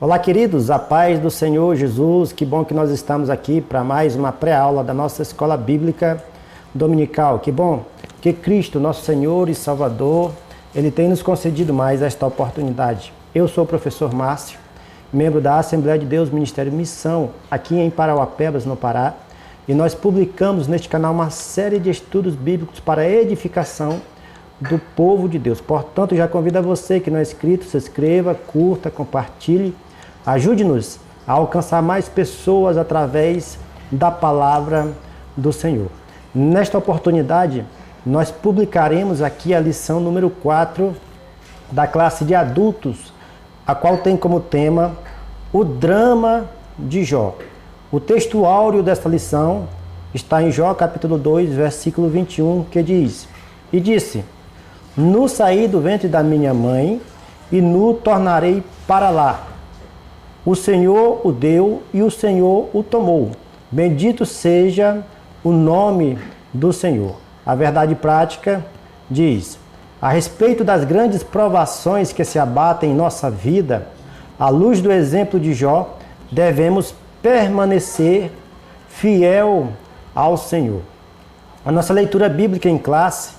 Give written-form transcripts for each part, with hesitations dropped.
Olá, queridos, a paz do Senhor Jesus. Que bom que nós estamos aqui para mais uma pré-aula da nossa Escola Bíblica Dominical. Que bom que Cristo, nosso Senhor e Salvador, Ele tem nos concedido mais esta oportunidade. Eu sou o professor Márcio, membro da Assembleia de Deus Ministério Missão, aqui em Parauapebas, no Pará, e nós publicamos neste canal uma série de estudos bíblicos para a edificação do povo de Deus. Portanto, já convido a você que não é inscrito, se inscreva, curta, compartilhe, ajude-nos a alcançar mais pessoas através da palavra do Senhor. Nesta oportunidade, nós publicaremos aqui a lição número 4 da classe de adultos, a qual tem como tema o drama de Jó. O texto áureo desta lição está em Jó capítulo 2, versículo 21, que diz: E disse, nu saí do ventre da minha mãe, e nu tornarei para lá. O Senhor o deu, e o Senhor o tomou. Bendito seja o nome do Senhor. A verdade prática diz: a respeito das grandes provações que se abatem em nossa vida, à luz do exemplo de Jó, devemos permanecer fiel ao Senhor. A nossa leitura bíblica em classe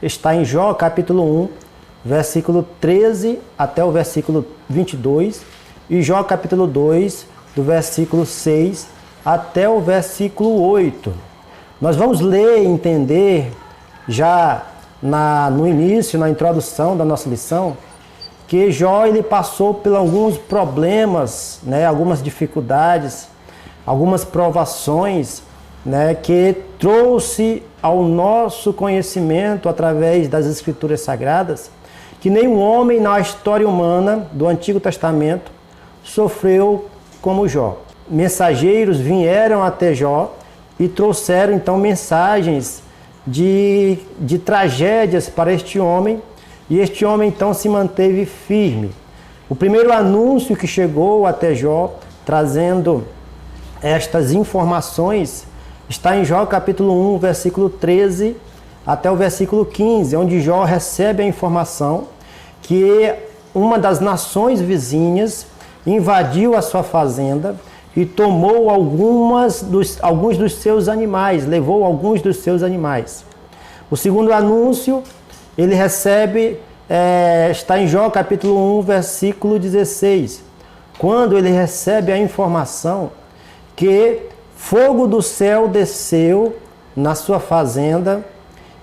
está em Jó capítulo 1, versículo 13 até o versículo 22, e Jó capítulo 2, do versículo 6 até o versículo 8. Nós vamos ler e entender já no início, na introdução da nossa lição, que Jó ele passou por alguns problemas, algumas dificuldades, algumas provações, que trouxe ao nosso conhecimento através das Escrituras Sagradas que nenhum homem na história humana do Antigo Testamento sofreu como Jó. Mensageiros vieram até Jó e trouxeram então mensagens de tragédias para este homem, e este homem então se manteve firme. O primeiro anúncio que chegou até Jó, trazendo estas informações, está em Jó capítulo 1, versículo 13 até o versículo 15, onde Jó recebe a informação que uma das nações vizinhas invadiu a sua fazenda e tomou alguns dos seus animais, levou alguns dos seus animais. O segundo anúncio, ele recebe, está em Jó capítulo 1, versículo 16, quando ele recebe a informação que fogo do céu desceu na sua fazenda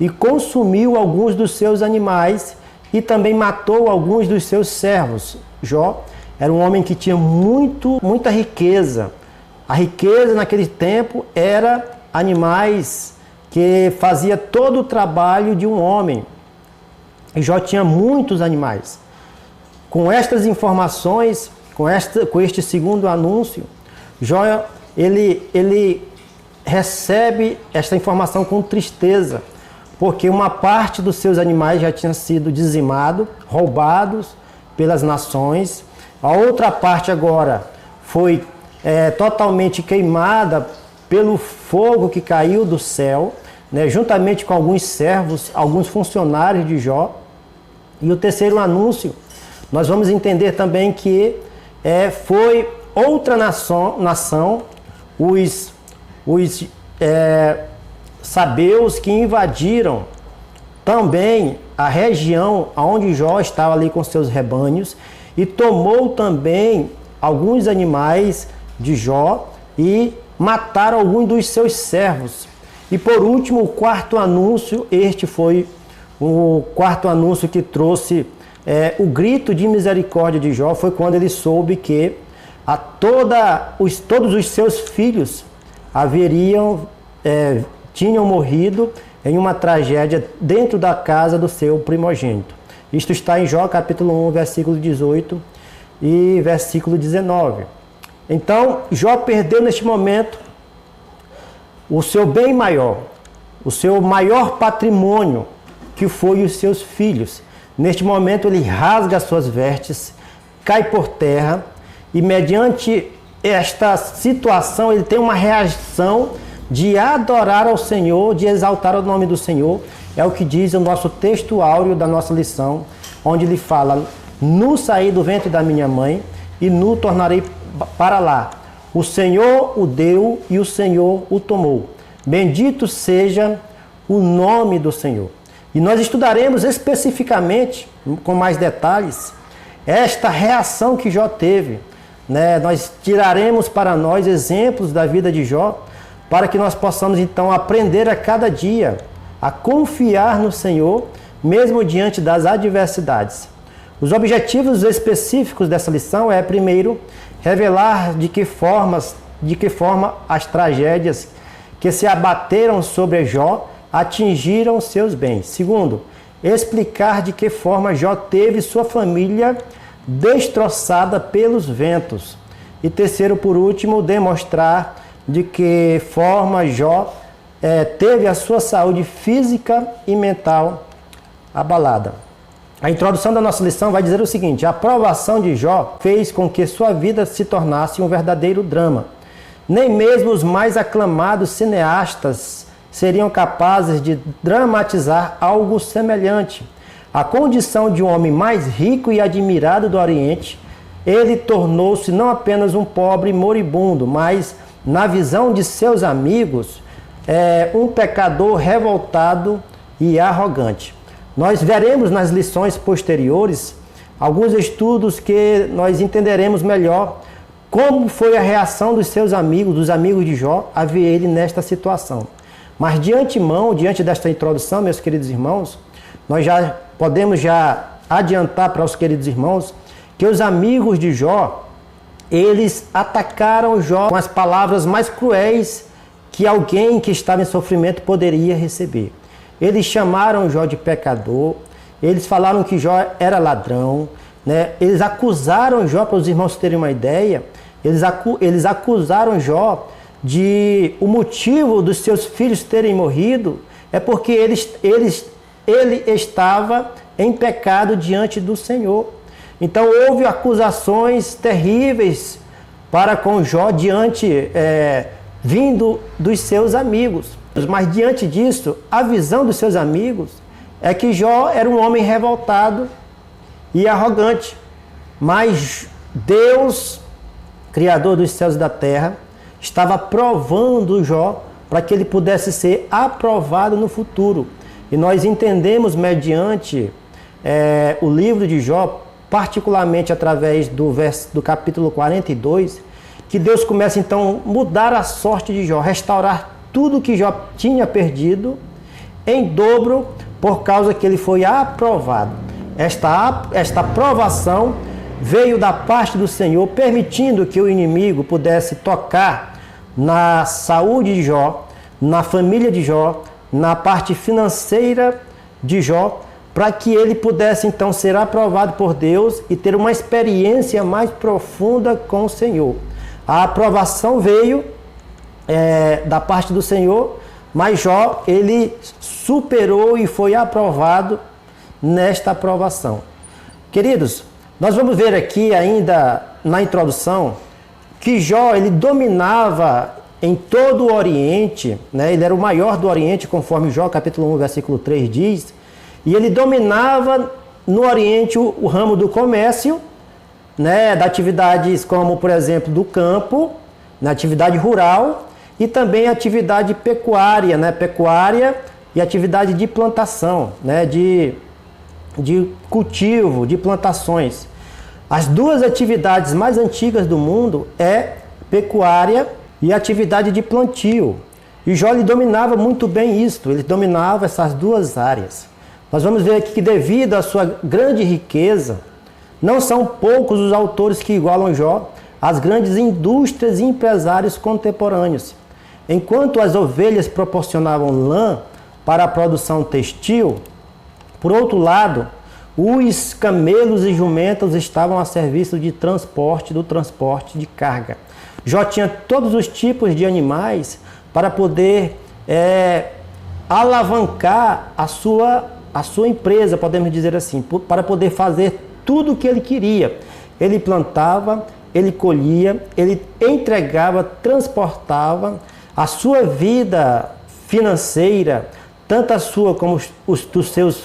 e consumiu alguns dos seus animais e também matou alguns dos seus servos. Jó era um homem que tinha muita riqueza. A riqueza naquele tempo era animais que fazia todo o trabalho de um homem. E Jó tinha muitos animais. Com estas informações, com este segundo anúncio, Jó ele recebe esta informação com tristeza, porque uma parte dos seus animais já tinha sido dizimado, roubados pelas nações. A outra parte agora foi totalmente queimada pelo fogo que caiu do céu, juntamente com alguns servos, alguns funcionários de Jó. E o terceiro anúncio, nós vamos entender também que foi outra nação, os sabeus, que invadiram também a região onde Jó estava ali com seus rebanhos e tomou também alguns animais de Jó e mataram alguns dos seus servos. E por último, o quarto anúncio, este foi o quarto anúncio que trouxe o grito de misericórdia de Jó, foi quando ele soube que todos os seus filhos tinham morrido em uma tragédia dentro da casa do seu primogênito. Isto está em Jó capítulo 1, versículo 18 e versículo 19. Então, Jó perdeu neste momento o seu bem maior, o seu maior patrimônio, que foi os seus filhos. Neste momento ele rasga as suas vestes, cai por terra, e mediante esta situação ele tem uma reação de adorar ao Senhor, de exaltar o nome do Senhor. É o que diz o nosso texto áureo da nossa lição, onde ele fala: nu saí do ventre da minha mãe, e nu tornarei para lá. O Senhor o deu e o Senhor o tomou. Bendito seja o nome do Senhor. E nós estudaremos especificamente, com mais detalhes, esta reação que Jó teve. Nós tiraremos para nós exemplos da vida de Jó, para que nós possamos então aprender a cada dia a confiar no Senhor, mesmo diante das adversidades. Os objetivos específicos dessa lição é, primeiro, revelar de que forma as tragédias que se abateram sobre Jó atingiram seus bens. Segundo, explicar de que forma Jó teve sua família destroçada pelos ventos. E terceiro, por último, demonstrar de que forma Jó teve a sua saúde física e mental abalada. A introdução da nossa lição vai dizer o seguinte: a provação de Jó fez com que sua vida se tornasse um verdadeiro drama. Nem mesmo os mais aclamados cineastas seriam capazes de dramatizar algo semelhante. A condição de um homem mais rico e admirado do Oriente, ele tornou-se não apenas um pobre moribundo, mas, na visão de seus amigos, um pecador revoltado e arrogante. Nós veremos nas lições posteriores alguns estudos que nós entenderemos melhor como foi a reação dos seus amigos, dos amigos de Jó, a ver ele nesta situação. Mas de antemão, diante desta introdução, meus queridos irmãos, nós já podemos adiantar para os queridos irmãos que os amigos de Jó, eles atacaram Jó com as palavras mais cruéis que alguém que estava em sofrimento poderia receber. Eles chamaram Jó de pecador, eles falaram que Jó era ladrão, Eles acusaram Jó, para os irmãos terem uma ideia, eles acusaram Jó de o motivo dos seus filhos terem morrido é porque ele estava em pecado diante do Senhor. Então houve acusações terríveis para com Jó vindo dos seus amigos. Mas diante disso, a visão dos seus amigos é que Jó era um homem revoltado e arrogante. Mas Deus, Criador dos céus e da terra, estava provando Jó para que ele pudesse ser aprovado no futuro. E nós entendemos mediante o livro de Jó, particularmente através do capítulo 42, que Deus começa então a mudar a sorte de Jó, restaurar tudo que Jó tinha perdido em dobro por causa que ele foi aprovado. Esta aprovação veio da parte do Senhor, permitindo que o inimigo pudesse tocar na saúde de Jó, na família de Jó, na parte financeira de Jó, para que ele pudesse então ser aprovado por Deus e ter uma experiência mais profunda com o Senhor. A aprovação veio da parte do Senhor, mas Jó, ele superou e foi aprovado nesta aprovação. Queridos, nós vamos ver aqui ainda na introdução que Jó, ele dominava em todo o Oriente, ele era o maior do Oriente, conforme Jó capítulo 1, versículo 3 diz, e ele dominava no Oriente o ramo do comércio, de atividades como, por exemplo, do campo, na atividade rural, e também atividade pecuária, pecuária e atividade de plantação, de cultivo, de plantações. As duas atividades mais antigas do mundo é pecuária e atividade de plantio. E Jó ele dominava muito bem isso, ele dominava essas duas áreas. Nós vamos ver aqui que devido à sua grande riqueza, não são poucos os autores que igualam Jó às grandes indústrias e empresários contemporâneos. Enquanto as ovelhas proporcionavam lã para a produção textil, por outro lado, os camelos e jumentas estavam a serviço do transporte de carga. Jó tinha todos os tipos de animais para poder alavancar a sua empresa, podemos dizer assim, para poder fazer tudo o que ele queria. Ele plantava, ele colhia, ele entregava, transportava. A sua vida financeira, tanto a sua como os dos seus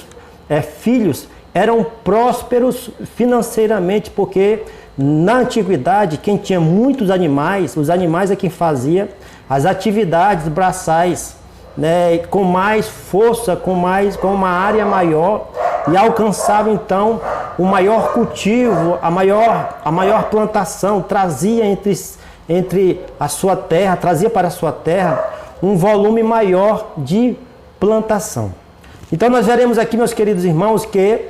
filhos, eram prósperos financeiramente, porque na antiguidade, quem tinha muitos animais, os animais é quem fazia as atividades braçais, né, com mais força, com uma área maior, e alcançava então o maior cultivo, a maior plantação, trazia entre a sua terra, trazia para a sua terra um volume maior de plantação. Então nós veremos aqui, meus queridos irmãos, que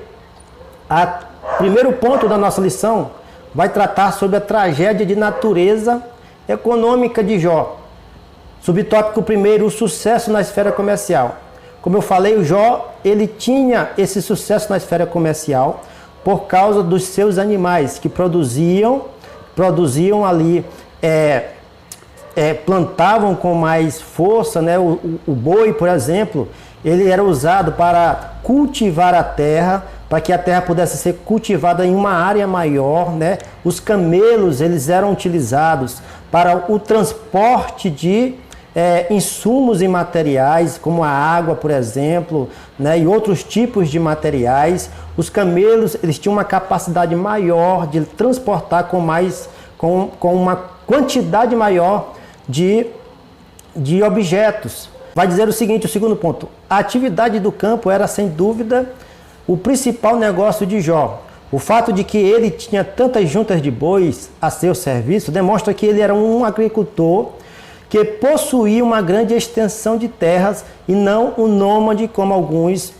o primeiro ponto da nossa lição vai tratar sobre a tragédia de natureza econômica de Jó. Subtópico primeiro, o sucesso na esfera comercial. Como eu falei, o Jó, ele tinha esse sucesso na esfera comercial por causa dos seus animais que produziam ali, plantavam com mais força, né? O boi, por exemplo, ele era usado para cultivar a terra, para que a terra pudesse ser cultivada em uma área maior, né? Os camelos, eles eram utilizados para o transporte de insumos e materiais, como a água, por exemplo, né? E outros tipos de materiais. Os camelos, eles tinham uma capacidade maior de transportar com uma quantidade maior de objetos. Vai dizer o seguinte, o segundo ponto: a atividade do campo era, sem dúvida, o principal negócio de Jó. O fato de que ele tinha tantas juntas de bois a seu serviço demonstra que ele era um agricultor que possuía uma grande extensão de terras e não um nômade, como alguns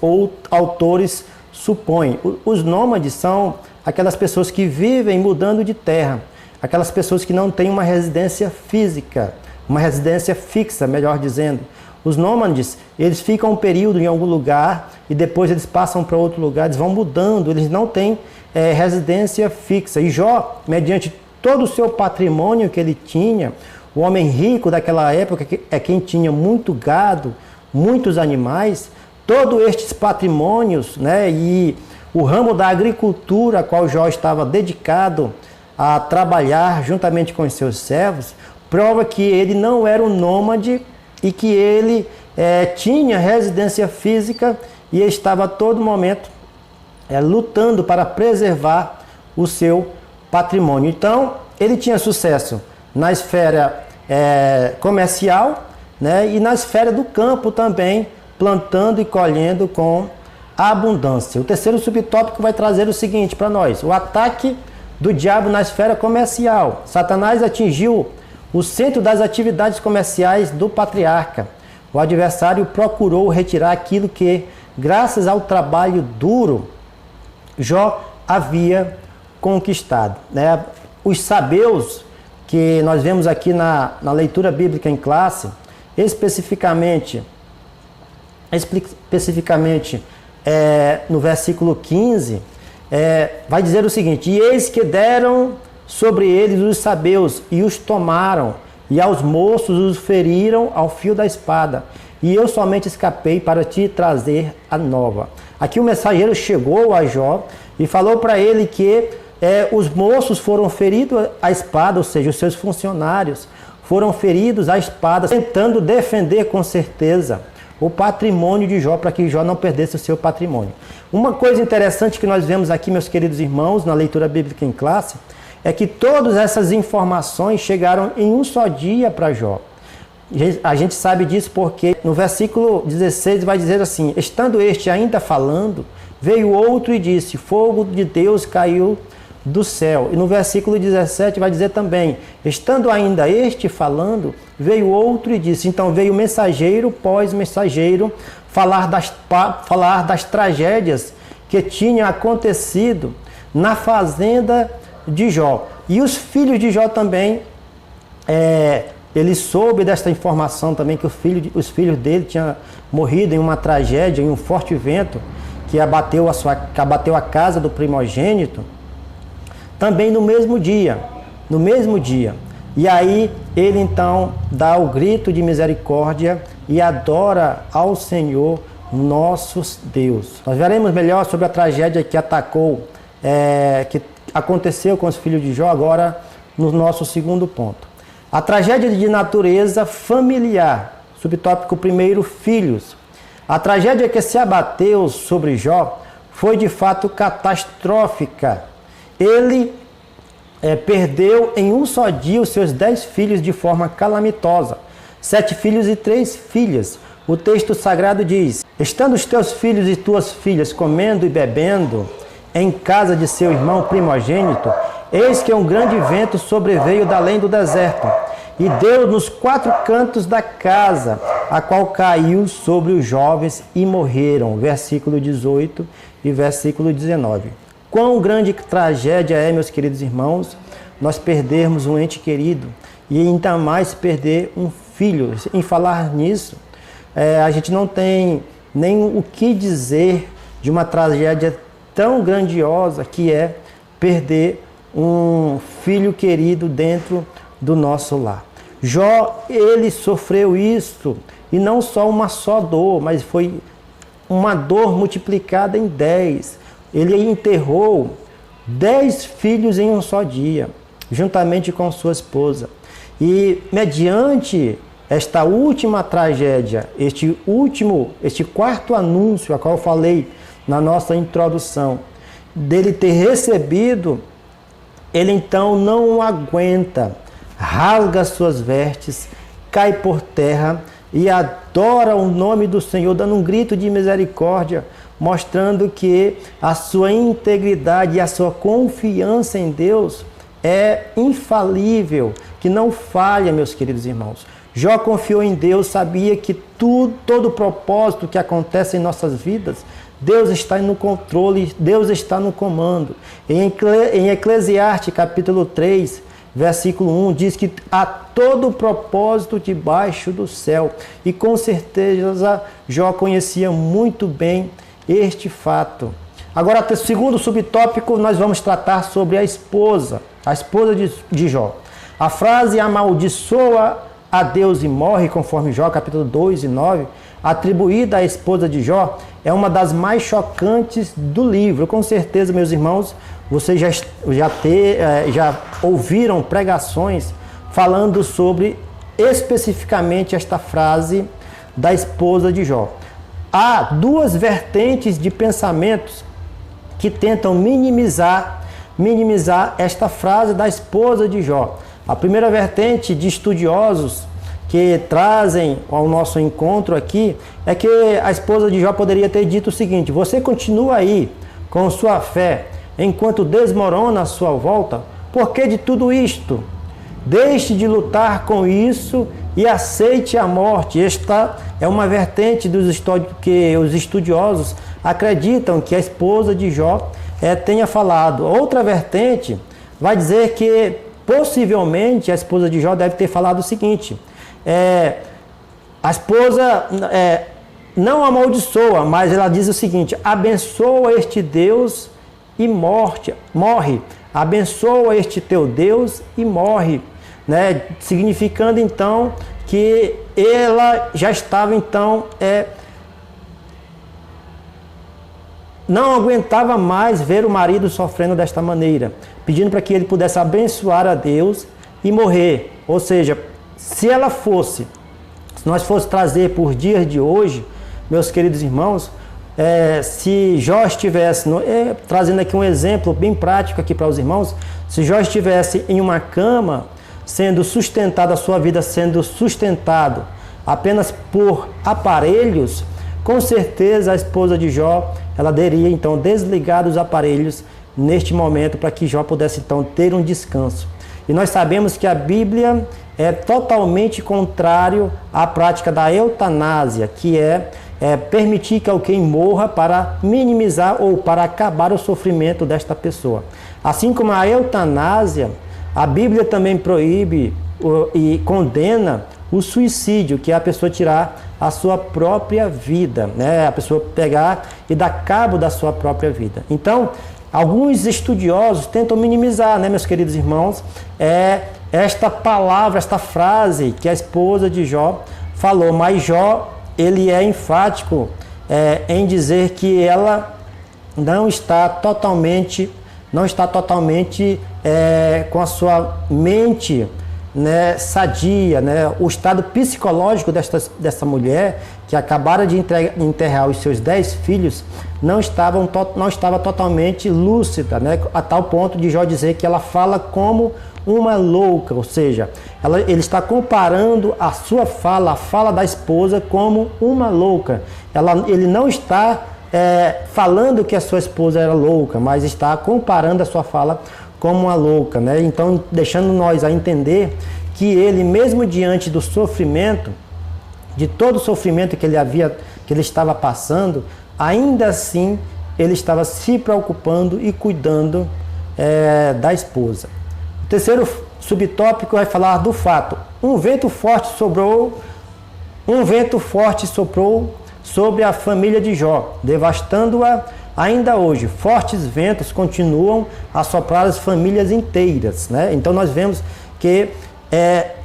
autores supõem. Os nômades são aquelas pessoas que vivem mudando de terra, aquelas pessoas que não têm uma residência física, uma residência fixa, melhor dizendo. Os nômades, eles ficam um período em algum lugar e depois eles passam para outro lugar, eles vão mudando, eles não têm residência fixa. E Jó, mediante todo o seu patrimônio que ele tinha, o homem rico daquela época é quem tinha muito gado, muitos animais, todos estes patrimônios, né, e o ramo da agricultura a qual Jó estava dedicado a trabalhar juntamente com os seus servos, prova que ele não era um nômade e que ele tinha residência física e estava a todo momento lutando para preservar o seu patrimônio. Então, ele tinha sucesso na esfera comercial, né, e na esfera do campo também, plantando e colhendo com abundância. O terceiro subtópico vai trazer o seguinte para nós: o ataque do diabo na esfera comercial. Satanás atingiu o centro das atividades comerciais do patriarca. O adversário procurou retirar aquilo que, graças ao trabalho duro, Jó havia conquistado, né? Os sabeus que nós vemos aqui na leitura bíblica em classe, especificamente no versículo 15, vai dizer o seguinte: e eis que deram sobre eles os sabeus e os tomaram, e aos moços os feriram ao fio da espada, e eu somente escapei para te trazer a nova. Aqui o mensageiro chegou a Jó e falou para ele que os moços foram feridos à espada, ou seja, os seus funcionários foram feridos à espada, tentando defender com certeza o patrimônio de Jó, para que Jó não perdesse o seu patrimônio. Uma coisa interessante que nós vemos aqui, meus queridos irmãos, na leitura bíblica em classe, é que todas essas informações chegaram em um só dia para Jó. A gente sabe disso porque no versículo 16 vai dizer assim: estando este ainda falando, veio outro e disse: fogo de Deus caiu do céu. E no versículo 17 vai dizer também: estando ainda este falando, veio outro e disse. Então veio mensageiro pós mensageiro falar das tragédias que tinham acontecido na fazenda de Jó. E os filhos de Jó também, ele soube desta informação também, que os filhos dele tinham morrido em uma tragédia, em um forte vento que abateu a casa do primogênito, também no mesmo dia. E aí ele então dá o grito de misericórdia e adora ao Senhor nosso Deus. Nós veremos melhor sobre a tragédia que que aconteceu com os filhos de Jó agora no nosso segundo ponto. A tragédia de natureza familiar. Subtópico primeiro, filhos. A tragédia que se abateu sobre Jó foi de fato catastrófica. Ele perdeu em um só dia os seus 10 filhos de forma calamitosa, 7 filhos e 3 filhas. O texto sagrado diz: estando os teus filhos e tuas filhas comendo e bebendo em casa de seu irmão primogênito, eis que um grande vento sobreveio da além do deserto, e deu nos 4 cantos da casa, a qual caiu sobre os jovens e morreram. Versículo 18 e versículo 19. Quão grande tragédia é, meus queridos irmãos, nós perdermos um ente querido e ainda mais perder um filho. Em falar nisso, a gente não tem nem o que dizer de uma tragédia tão grandiosa que é perder um filho querido dentro do nosso lar. Jó, ele sofreu isso, e não só uma só dor, mas foi uma dor multiplicada em 10. Ele enterrou 10 filhos em um só dia, juntamente com sua esposa. E mediante esta última tragédia, este quarto anúncio, a qual eu falei na nossa introdução, dele ter recebido, ele então não aguenta, rasga suas vestes, cai por terra e adora o nome do Senhor, dando um grito de misericórdia, mostrando que a sua integridade e a sua confiança em Deus é infalível, que não falha, meus queridos irmãos. Jó confiou em Deus, sabia que todo o propósito que acontece em nossas vidas, Deus está no controle, Deus está no comando. Em Eclesiastes capítulo 3, versículo 1, diz que há todo o propósito debaixo do céu. E com certeza Jó conhecia muito bem este fato. Agora, segundo subtópico, nós vamos tratar sobre a esposa de Jó. A frase amaldiçoa a Deus e morre, conforme Jó capítulo 2 e 9, atribuída à esposa de Jó, é uma das mais chocantes do livro. Com certeza, meus irmãos, vocês já ouviram pregações falando sobre especificamente esta frase da esposa de Jó. Há duas vertentes de pensamentos que tentam minimizar esta frase da esposa de Jó. A primeira vertente de estudiosos que trazem ao nosso encontro aqui é que a esposa de Jó poderia ter dito o seguinte: você continua aí com sua fé enquanto desmorona a sua volta? Por que de tudo isto? Deixe de lutar com isso e aceite a morte. Esta é uma vertente que os estudiosos acreditam que a esposa de Jó tenha falado. Outra vertente vai dizer que possivelmente a esposa de Jó deve ter falado o seguinte: a esposa não amaldiçoa, mas ela diz o seguinte: abençoa este Deus e morre. Abençoa este teu Deus e morre. Né? Significando então que ela já estava então não aguentava mais ver o marido sofrendo desta maneira, pedindo para que ele pudesse abençoar a Deus e morrer. Ou seja, se nós fosse trazer por dias de hoje, meus queridos irmãos, se Jó estivesse, trazendo aqui um exemplo bem prático aqui para os irmãos, se Jó estivesse em uma cama, sendo sustentado, a sua vida sendo sustentado apenas por aparelhos, com certeza a esposa de Jó, ela teria então desligado os aparelhos neste momento para que Jó pudesse então ter um descanso. E nós sabemos que a Bíblia é totalmente contrário à prática da eutanásia, que é permitir que alguém morra para minimizar ou para acabar o sofrimento desta pessoa. Assim como a eutanásia, a Bíblia também proíbe e condena o suicídio, que é a pessoa tirar a sua própria vida, né? A pessoa pegar e dar cabo da sua própria vida. Então, alguns estudiosos tentam minimizar, né, meus queridos irmãos, esta palavra, esta frase que a esposa de Jó falou, mas Jó, ele é enfático em dizer que ela não está totalmente com a sua mente né, sadia, né, o estado psicológico dessa mulher, que acabara de enterrar os seus 10 filhos, não estava totalmente lúcida, né, a tal ponto de Jó dizer que ela fala como uma louca, ou seja, ele está comparando a sua fala, a fala da esposa, como uma louca. Ele não está falando que a sua esposa era louca, mas está comparando a sua fala como uma louca, né? Então, deixando nós a entender que ele, mesmo diante do sofrimento, de todo o sofrimento que ele estava passando, ainda assim ele estava se preocupando e cuidando da esposa. O terceiro subtópico vai falar do fato: um vento forte soprou sobre a família de Jó, devastando-a. Ainda hoje, fortes ventos continuam a soprar as famílias inteiras, né? Então nós vemos que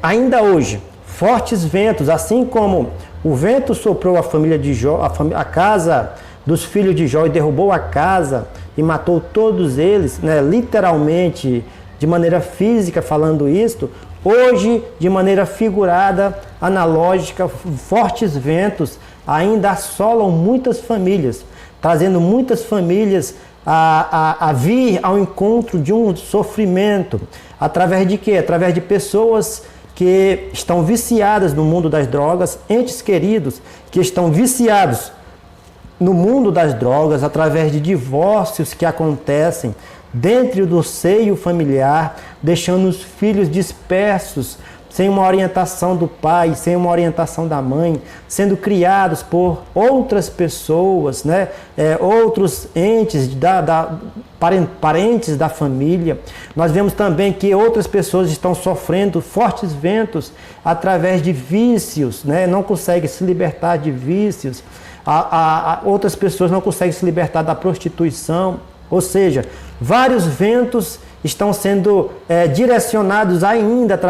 ainda hoje, fortes ventos, assim como o vento soprou a família de Jó, a casa dos filhos de Jó, e derrubou a casa e matou todos eles, né? Literalmente, de maneira física falando isto, hoje, de maneira figurada, analógica, fortes ventos ainda assolam muitas famílias, trazendo muitas famílias a vir ao encontro de um sofrimento. Através de quê? Através de pessoas que estão viciadas no mundo das drogas, entes queridos que estão viciados no mundo das drogas, através de divórcios que acontecem dentro do seio familiar, deixando os filhos dispersos, sem uma orientação do pai, sem uma orientação da mãe, sendo criados por outras pessoas, né? Outros entes, parentes da família. Nós vemos também que outras pessoas estão sofrendo fortes ventos através de vícios, né? Não conseguem se libertar de vícios. Outras pessoas não conseguem se libertar da prostituição. Ou seja, vários ventos estão sendo direcionados ainda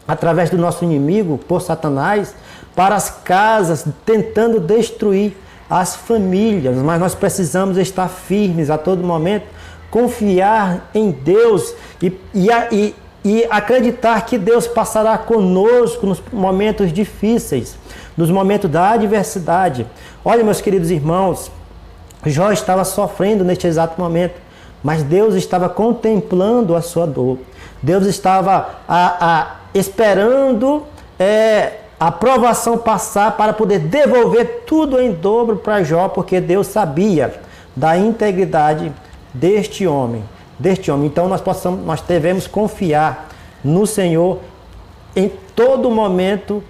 através do nosso inimigo, por Satanás, para as casas, tentando destruir as famílias. Mas nós precisamos estar firmes a todo momento, confiar em Deus e acreditar que Deus passará conosco nos momentos difíceis, nos momentos da adversidade. Olha, meus queridos irmãos, Jó estava sofrendo neste exato momento, mas Deus estava contemplando a sua dor. Deus estava esperando a provação passar para poder devolver tudo em dobro para Jó, porque Deus sabia da integridade deste homem. Então nós devemos confiar no Senhor em todo momento,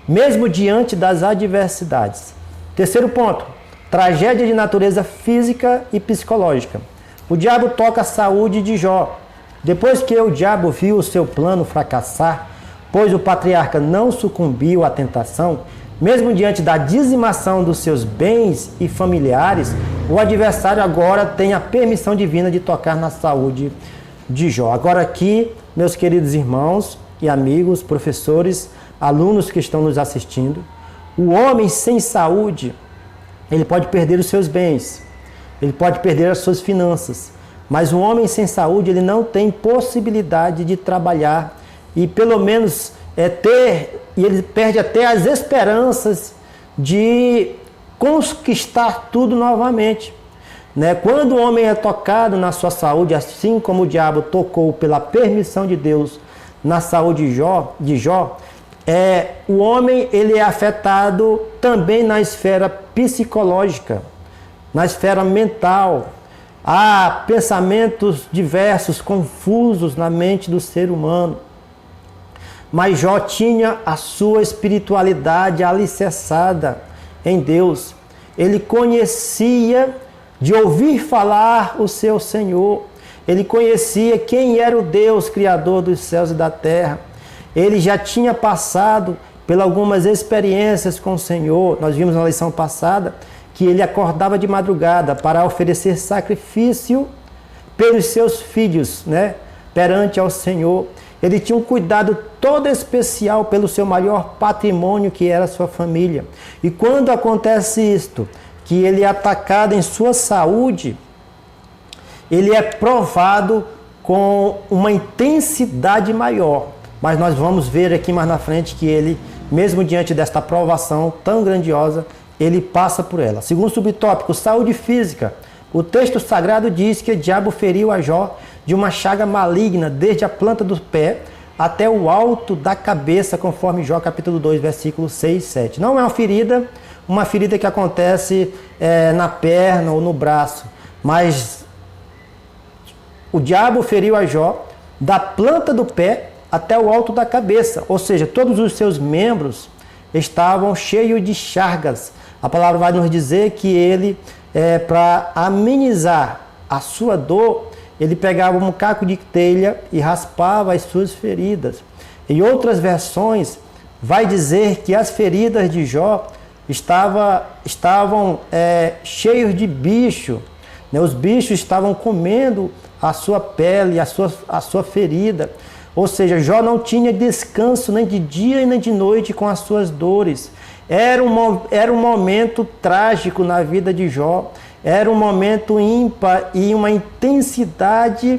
mesmo diante das adversidades. Terceiro ponto: tragédia de natureza física e psicológica. O diabo toca a saúde de Jó. Depois que o diabo viu o seu plano fracassar, pois o patriarca não sucumbiu à tentação, mesmo diante da dizimação dos seus bens e familiares, o adversário agora tem a permissão divina de tocar na saúde de Jó. Agora aqui, meus queridos irmãos e amigos, professores, alunos que estão nos assistindo, o homem sem saúde, ele pode perder os seus bens, ele pode perder as suas finanças, mas o homem sem saúde, ele não tem possibilidade de trabalhar e pelo menos ele perde até as esperanças de conquistar tudo novamente, né? Quando o homem é tocado na sua saúde, assim como o diabo tocou pela permissão de Deus na saúde de Jó, o homem ele é afetado também na esfera psicológica, na esfera mental. Há pensamentos diversos, confusos na mente do ser humano. Mas Jó tinha a sua espiritualidade alicerçada em Deus. Ele conhecia de ouvir falar o seu Senhor. Ele conhecia quem era o Deus Criador dos céus e da terra. Ele já tinha passado por algumas experiências com o Senhor. Nós vimos na lição passada que ele acordava de madrugada para oferecer sacrifício pelos seus filhos, né, perante ao Senhor. Ele tinha um cuidado todo especial pelo seu maior patrimônio, que era a sua família. E quando acontece isto, que ele é atacado em sua saúde, ele é provado com uma intensidade maior. Mas nós vamos ver aqui mais na frente que ele, mesmo diante desta provação tão grandiosa, ele passa por ela. Segundo subtópico, saúde física. O texto sagrado diz que o diabo feriu a Jó de uma chaga maligna, desde a planta do pé até o alto da cabeça, conforme Jó capítulo 2, versículos 6 e 7. Não é uma ferida que acontece na perna ou no braço, mas o diabo feriu a Jó da planta do pé até o alto da cabeça, ou seja, todos os seus membros estavam cheios de chagas. A palavra vai nos dizer que ele, para amenizar a sua dor, ele pegava um caco de telha e raspava as suas feridas. Em outras versões, vai dizer que as feridas de Jó estavam cheios de bicho, né? Os bichos estavam comendo a sua pele, a sua ferida. Ou seja, Jó não tinha descanso nem de dia e nem de noite com as suas dores. Era um momento trágico na vida de Jó. Era um momento ímpar e uma intensidade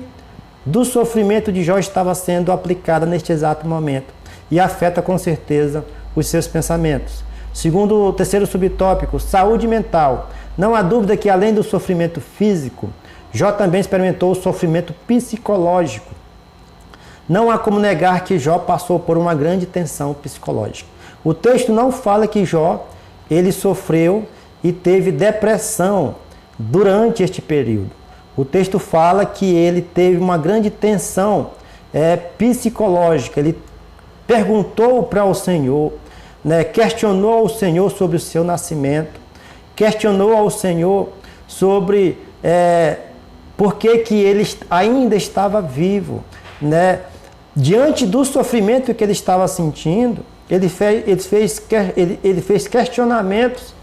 do sofrimento de Jó estava sendo aplicada neste exato momento. E afeta com certeza os seus pensamentos. Segundo o terceiro subtópico, saúde mental. Não há dúvida que além do sofrimento físico, Jó também experimentou o sofrimento psicológico. Não há como negar que Jó passou por uma grande tensão psicológica. O texto não fala que Jó ele sofreu e teve depressão durante este período. O texto fala que ele teve uma grande tensão psicológica. Ele perguntou para o Senhor, né, questionou o Senhor sobre o seu nascimento, questionou ao Senhor sobre por que ele ainda estava vivo, né? Diante do sofrimento que ele estava sentindo, ele fez questionamentos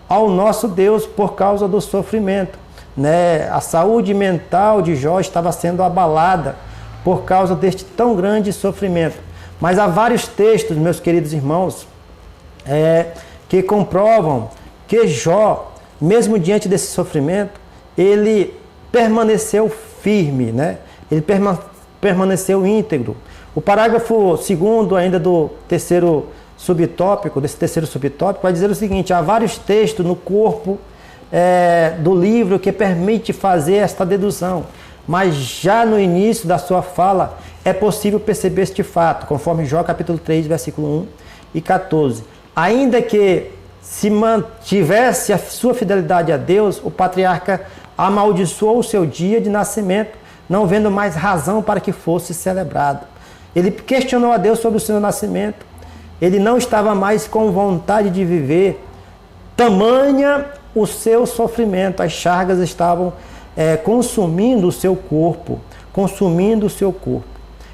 ao nosso Deus por causa do sofrimento, né? A saúde mental de Jó estava sendo abalada por causa deste tão grande sofrimento. Mas há vários textos, meus queridos irmãos, que comprovam que Jó, mesmo diante desse sofrimento, ele permaneceu firme, né? Ele permaneceu íntegro. O parágrafo 2º ainda do terceiro subtópico, vai dizer o seguinte: há vários textos no corpo do livro que permite fazer esta dedução, mas já no início da sua fala é possível perceber este fato, conforme Jó capítulo 3, versículo 1 e 14. Ainda que se mantivesse a sua fidelidade a Deus, o patriarca amaldiçoou o seu dia de nascimento, não vendo mais razão para que fosse celebrado. Ele questionou a Deus sobre o seu nascimento. Ele não estava mais com vontade de viver. Tamanha o seu sofrimento. As chagas estavam consumindo o seu corpo.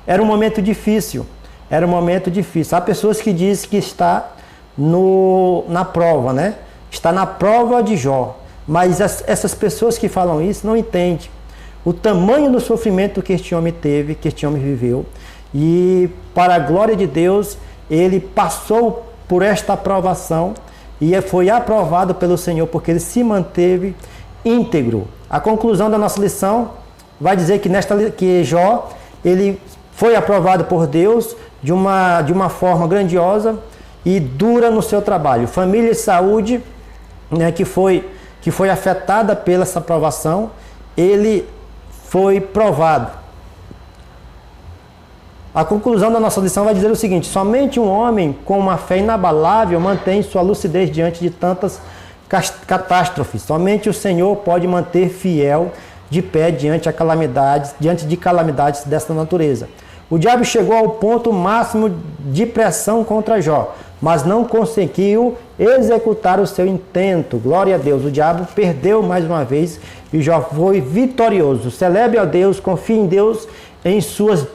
Era um momento difícil. Há pessoas que dizem que está na prova, né? Está na prova de Jó. Mas essas pessoas que falam isso não entendem o tamanho do sofrimento que este homem teve, que este homem viveu. E para a glória de Deus, ele passou por esta aprovação e foi aprovado pelo Senhor, porque ele se manteve íntegro. A conclusão da nossa lição vai dizer que Jó, ele foi aprovado por Deus de uma forma grandiosa e dura no seu trabalho. Família e saúde, né, que foi afetada pela essa aprovação, ele foi provado. A conclusão da nossa lição vai dizer o seguinte: somente um homem com uma fé inabalável mantém sua lucidez diante de tantas catástrofes. Somente o Senhor pode manter fiel de pé diante de calamidades desta natureza. O diabo chegou ao ponto máximo de pressão contra Jó, mas não conseguiu executar o seu intento. Glória a Deus. O diabo perdeu mais uma vez e Jó foi vitorioso. Celebre a Deus, confie em Deus em suas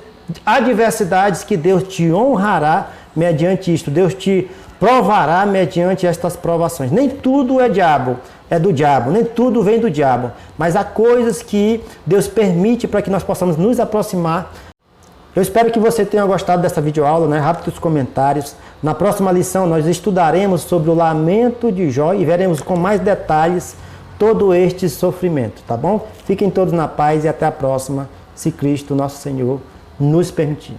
adversidades, que Deus te honrará mediante isto. Deus te provará mediante estas provações. Nem tudo é do diabo, nem tudo vem do diabo, mas há coisas que Deus permite para que nós possamos nos aproximar. Eu espero que você tenha gostado dessa videoaula, né? Rápidos comentários. Na próxima lição nós estudaremos sobre o lamento de Jó e veremos com mais detalhes todo este sofrimento, tá bom? Fiquem todos na paz e até a próxima, se Cristo, nosso Senhor, nos permitir.